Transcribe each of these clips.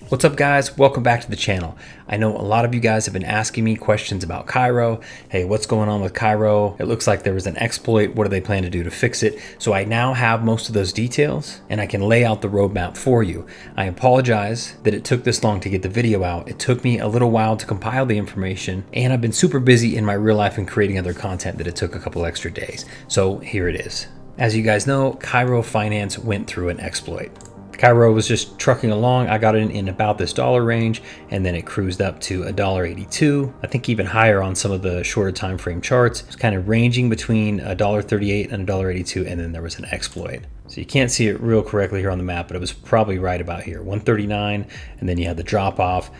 What's up guys, welcome back to the channel. I know a lot of you guys have been asking me questions about Cairo. Hey, what's going on with Cairo? It looks like there was an exploit. What do they plan to do to fix it? So I now have most of those details and I can lay out the roadmap for you. I apologize that it took this long to get the video out. It took me a little while to compile the information and I've been super busy in my real life and creating other content that it took a couple extra days. So here it is. As you guys know, Cairo Finance went through an exploit. Cairo was just trucking along. I got it in about this dollar range and then it cruised up to $1.82. I think even higher on some of the shorter time frame charts. It's kind of ranging between $1.38 and $1.82, and then there was an exploit. So you can't see it real correctly here on the map, but it was probably right about here, 139, and then you had the drop off.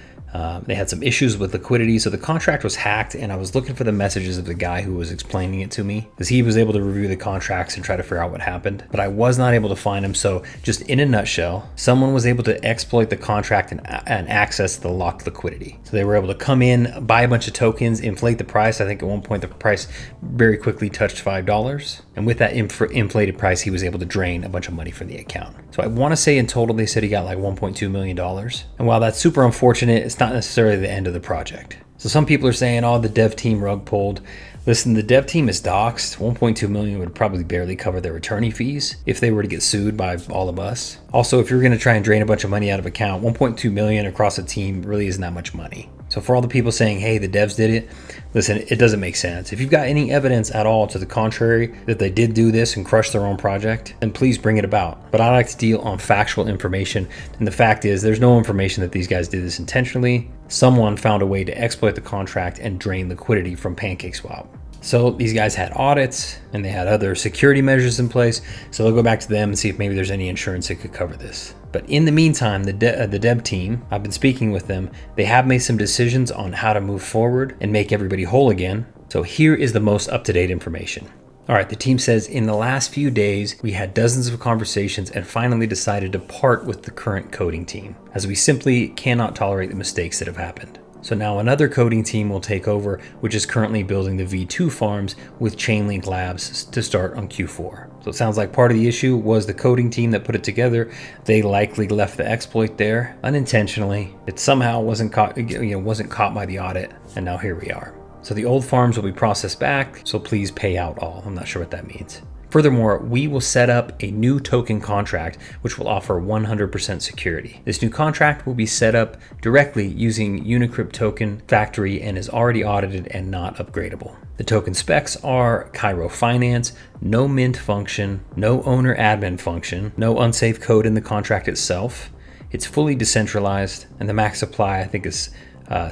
They had some issues with liquidity, so the contract was hacked, and I was looking for the messages of the guy who was explaining it to me because he was able to review the contracts and try to figure out what happened, but I was not able to find him. So just in a nutshell, someone was able to exploit the contract and access the locked liquidity. So they were able to come in, buy a bunch of tokens, inflate the price. I think at one point the price very quickly touched $5, and with that inflated price, he was able to drain a bunch of money from the account. So I want to say in total they said he got like $1.2 million, and while that's super unfortunate, it's not necessarily the end of the project. So some people are saying, oh, the dev team rug pulled. Listen, the dev team is doxxed. 1.2 million would probably barely cover their attorney fees if they were to get sued by all of us. Also, if you're going to try and drain a bunch of money out of account, 1.2 million across a team really isn't that much money. So for all the people saying, hey, the devs did it, listen, it doesn't make sense. If you've got any evidence at all to the contrary that they did do this and crush their own project, then please bring it about. But I like to deal on factual information. And the fact is there's no information that these guys did this intentionally. Someone found a way to exploit the contract and drain liquidity from PancakeSwap. So these guys had audits and they had other security measures in place. So they'll go back to them and see if maybe there's any insurance that could cover this. But in the meantime, the dev team, I've been speaking with them. They have made some decisions on how to move forward and make everybody whole again. So here is the most up-to-date information. All right, the team says in the last few days, we had dozens of conversations and finally decided to part with the current coding team, as we simply cannot tolerate the mistakes that have happened. So now another coding team will take over, which is currently building the V2 farms with Chainlink Labs to start on Q4. So it sounds like part of the issue was the coding team that put it together. They likely left the exploit there unintentionally. It somehow wasn't caught by the audit, and now here we are. So the old farms will be processed back, so please pay out all. I'm not sure what that means. Furthermore, we will set up a new token contract, which will offer 100% security. This new contract will be set up directly using Unicrypt token factory and is already audited and not upgradable. The token specs are Cairo Finance, no mint function, no owner admin function, no unsafe code in the contract itself. It's fully decentralized, and the max supply I think is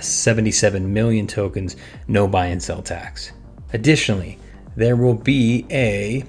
77 million tokens, no buy and sell tax. Additionally, there will be a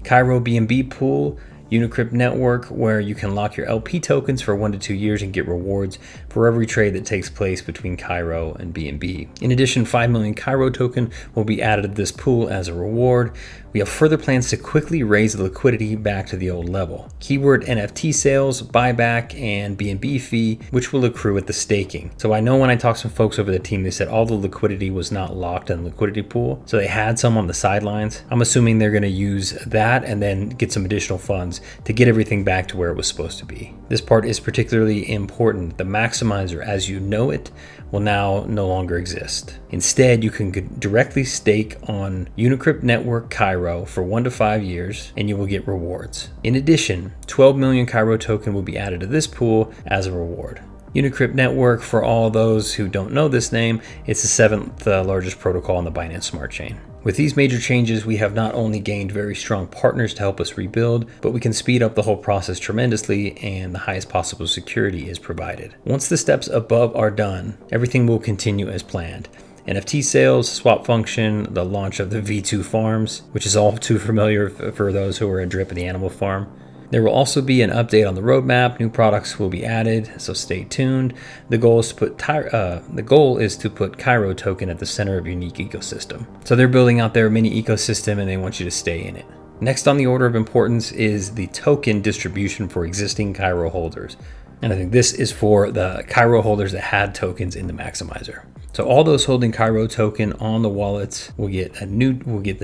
Cairo BNB pool, Unicrypt network, where you can lock your LP tokens for 1 to 2 years and get rewards for every trade that takes place between Cairo and BNB. In addition, 5 million Cairo token will be added to this pool as a reward. We have further plans to quickly raise the liquidity back to the old level. Keyword NFT sales, buyback, and BNB fee, which will accrue at the staking. So I know when I talked to some folks over the team, they said all the liquidity was not locked in the liquidity pool. So they had some on the sidelines. I'm assuming they're going to use that and then get some additional funds to get everything back to where it was supposed to be. This part is particularly important. The maximizer, as you know it, will now no longer exist. Instead, you can directly stake on Unicrypt network Cairo for 1 to 5 years and you will get rewards. In addition, 12 million Cairo token will be added to this pool as a reward. Unicrypt network, for all those who don't know this name, it's the 7th largest protocol on the Binance Smart Chain. With these major changes, we have not only gained very strong partners to help us rebuild, but we can speed up the whole process tremendously and the highest possible security is provided. Once the steps above are done, everything will continue as planned. NFT sales, swap function, the launch of the V2 farms, which is all too familiar for those who are in Drip of the Animal Farm. There will also be an update on the roadmap. New products will be added, so stay tuned. The goal is to put Cairo token at the center of a unique ecosystem. So they're building out their mini ecosystem and they want you to stay in it. Next on the order of importance is the token distribution for existing Cairo holders. And I think this is for the Cairo holders that had tokens in the maximizer. So all those holding Cairo token on the wallets will get the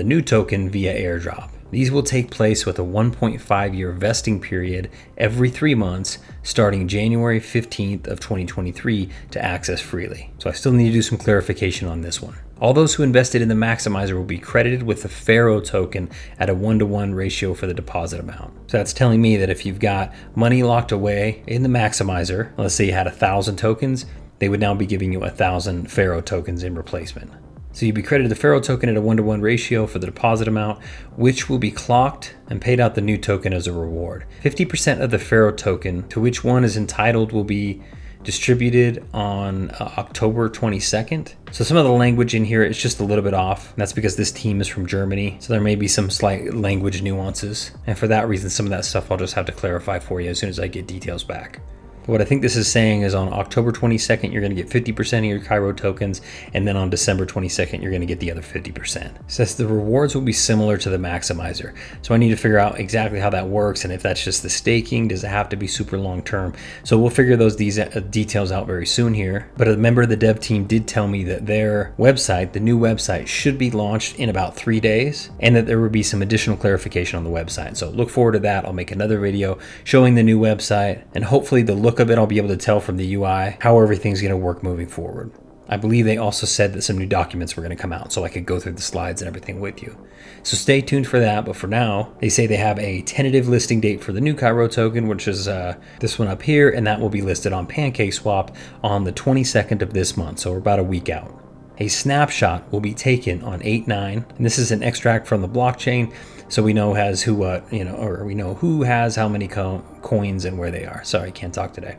new token via airdrop. These will take place with a 1.5-year vesting period every 3 months, starting January 15th of 2023 to access freely. So I still need to do some clarification on this one. All those who invested in the maximizer will be credited with the Furio token at a 1-to-1 ratio for the deposit amount. So that's telling me that if you've got money locked away in the maximizer, let's say you had 1,000 tokens, they would now be giving you 1,000 Furio tokens in replacement. So you'd be credited the Furio token at a 1-to-1 ratio for the deposit amount, which will be clocked and paid out the new token as a reward. 50% of the Furio token to which one is entitled will be distributed on October 22nd. So some of the language in here is just a little bit off. And that's because this team is from Germany. So there may be some slight language nuances. And for that reason, some of that stuff I'll just have to clarify for you as soon as I get details back. What I think this is saying is on October 22nd, you're going to get 50% of your Cairo tokens, and then on December 22nd, you're going to get the other 50%. It says the rewards will be similar to the maximizer. So I need to figure out exactly how that works, and if that's just the staking, does it have to be super long term? So we'll figure those details out very soon here. But a member of the dev team did tell me that their website, the new website, should be launched in about 3 days, and that there would be some additional clarification on the website. So look forward to that. I'll make another video showing the new website, and hopefully the look of it, I'll be able to tell from the UI how everything's going to work moving forward. I believe they also said that some new documents were going to come out, so I could go through the slides and everything with you. So stay tuned for that, but for now, they say they have a tentative listing date for the new Cairo token, which is this one up here, and that will be listed on PancakeSwap on the 22nd of this month, so we're about a week out. A snapshot will be taken on 8/9, and this is an extract from the blockchain, so we know we know who has how many coins and where they are. Sorry, can't talk today.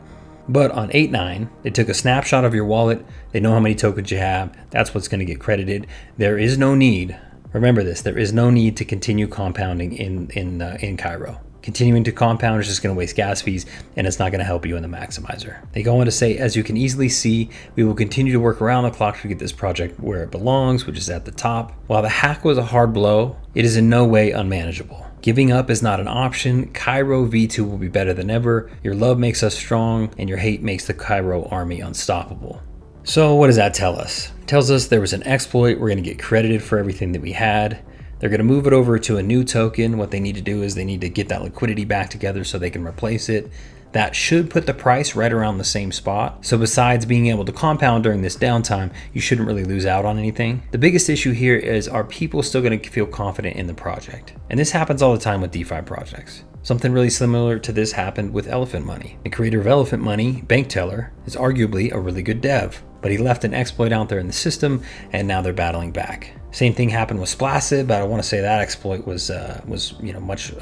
But on 8/9, they took a snapshot of your wallet. They know how many tokens you have. That's what's going to get credited. There is no need. Remember this. There is no need to continue compounding in Cairo. Continuing to compound is just going to waste gas fees, and it's not going to help you in the maximizer. They go on to say, as you can easily see, we will continue to work around the clock to get this project where it belongs, which is at the top. While the hack was a hard blow, it is in no way unmanageable. Giving up is not an option. Cairo V2 will be better than ever. Your love makes us strong, and your hate makes the Cairo army unstoppable. So what does that tell us? It tells us there was an exploit. We're going to get credited for everything that we had. They're going to move it over to a new token. What they need to do is they need to get that liquidity back together so they can replace it. That should put the price right around the same spot. So besides being able to compound during this downtime, you shouldn't really lose out on anything. The biggest issue here is, are people still going to feel confident in the project? And this happens all the time with DeFi projects. Something really similar to this happened with Elephant Money. The creator of Elephant Money, Bank Teller, is arguably a really good dev, but he left an exploit out there in the system, and now they're battling back. Same thing happened with Splacid, but I want to say that exploit was a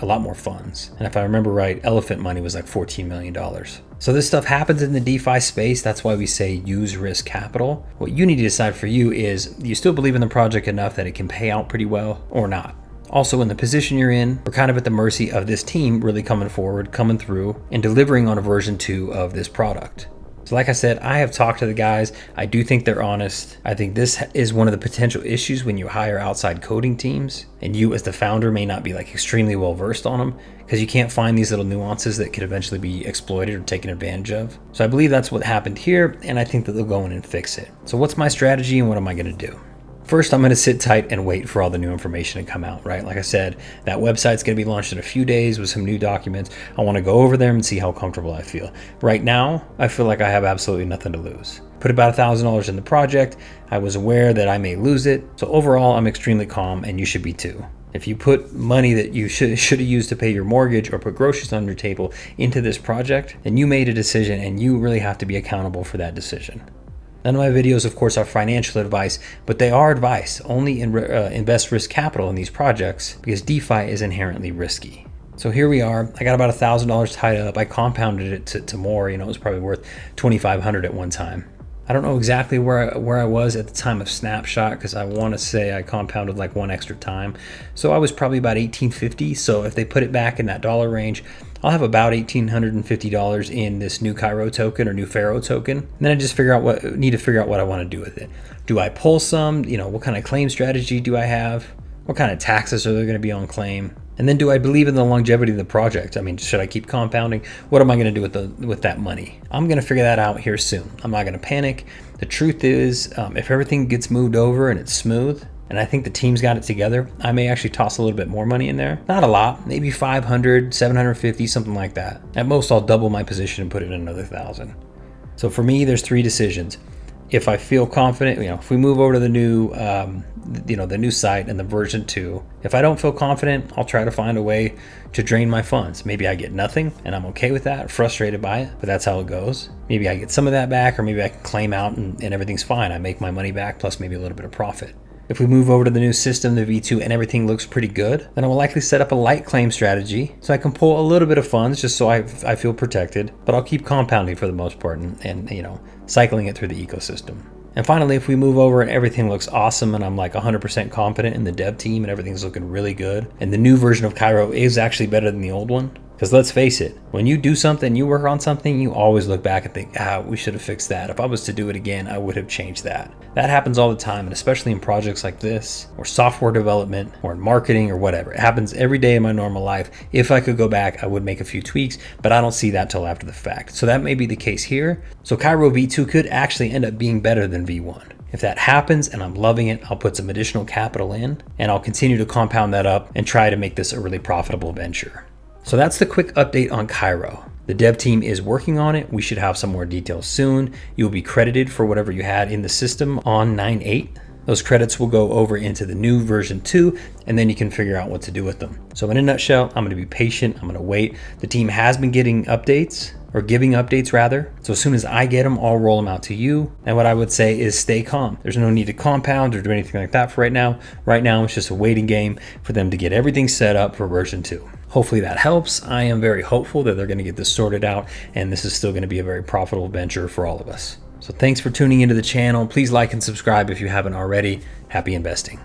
lot more funds. And if I remember right, Elephant Money was like $14 million. So this stuff happens in the DeFi space. That's why we say use risk capital. What you need to decide for you is, do you still believe in the project enough that it can pay out pretty well or not? Also, in the position you're in, we're kind of at the mercy of this team really coming forward, coming through, and delivering on a version 2 of this product. So like I said, I have talked to the guys. I do think they're honest. I think this is one of the potential issues when you hire outside coding teams, and you as the founder may not be like extremely well versed on them, because you can't find these little nuances that could eventually be exploited or taken advantage of. So I believe that's what happened here, and I think that they'll go in and fix it. So what's my strategy and what am I going to do? First, I'm going to sit tight and wait for all the new information to come out, right? Like I said, that website's going to be launched in a few days with some new documents. I want to go over them and see how comfortable I feel. Right now, I feel like I have absolutely nothing to lose. Put about $1,000 in the project. I was aware that I may lose it. So overall, I'm extremely calm, and you should be too. If you put money that you should have used to pay your mortgage or put groceries on your table into this project, then you made a decision, and you really have to be accountable for that decision. None of my videos, of course, are financial advice, but they are advice. Only invest risk capital in these projects because DeFi is inherently risky. So here we are. I got about $1,000 tied up. I compounded it to more. It was probably worth $2,500 at one time. I don't know exactly where I was at the time of snapshot, because I want to say I compounded like one extra time. So I was probably about $1,850. So if they put it back in that dollar range, I'll have about $1,850 in this new Cairo token or new Furio token. And then I just need to figure out what I want to do with it. Do I pull some? What kind of claim strategy do I have? What kind of taxes are there going to be on claim? And then do I believe in the longevity of the project? I mean, should I keep compounding? What am I going to do with that money? I'm going to figure that out here soon. I'm not going to panic. The truth is, if everything gets moved over and it's smooth, and I think the team's got it together, I may actually toss a little bit more money in there. Not a lot, maybe 500, 750, something like that. At most, I'll double my position and put in another 1,000. So for me, there's 3 decisions. If I feel confident, if we move over to the new, the new site and the version 2, if I don't feel confident, I'll try to find a way to drain my funds. Maybe I get nothing and I'm okay with that, frustrated by it, but that's how it goes. Maybe I get some of that back, or maybe I can claim out and everything's fine. I make my money back plus maybe a little bit of profit. If we move over to the new system, the V2, and everything looks pretty good, then I will likely set up a light claim strategy so I can pull a little bit of funds just so I feel protected, but I'll keep compounding for the most part and cycling it through the ecosystem. And finally, if we move over and everything looks awesome and I'm like 100% confident in the dev team and everything's looking really good, and the new version of Cairo is actually better than the old one, because let's face it, when you do something, you work on something, you always look back and think, we should have fixed that. If I was to do it again, I would have changed that. That happens all the time, and especially in projects like this, or software development, or in marketing, or whatever. It happens every day in my normal life. If I could go back, I would make a few tweaks, but I don't see that till after the fact. So that may be the case here. So Cairo V2 could actually end up being better than V1. If that happens and I'm loving it, I'll put some additional capital in, and I'll continue to compound that up and try to make this a really profitable venture. So that's the quick update on Cairo. The dev team is working on it. We should have some more details soon. You'll be credited for whatever you had in the system on 9/8. Those credits will go over into the new version 2, and then you can figure out what to do with them. So in a nutshell, I'm going to be patient. I'm going to wait. The team has been getting updates, or giving updates rather. So as soon as I get them, I'll roll them out to you. And what I would say is stay calm. There's no need to compound or do anything like that for right now. Right now, it's just a waiting game for them to get everything set up for version 2. Hopefully that helps. I am very hopeful that they're going to get this sorted out, and this is still going to be a very profitable venture for all of us. So thanks for tuning into the channel. Please like and subscribe if you haven't already. Happy investing.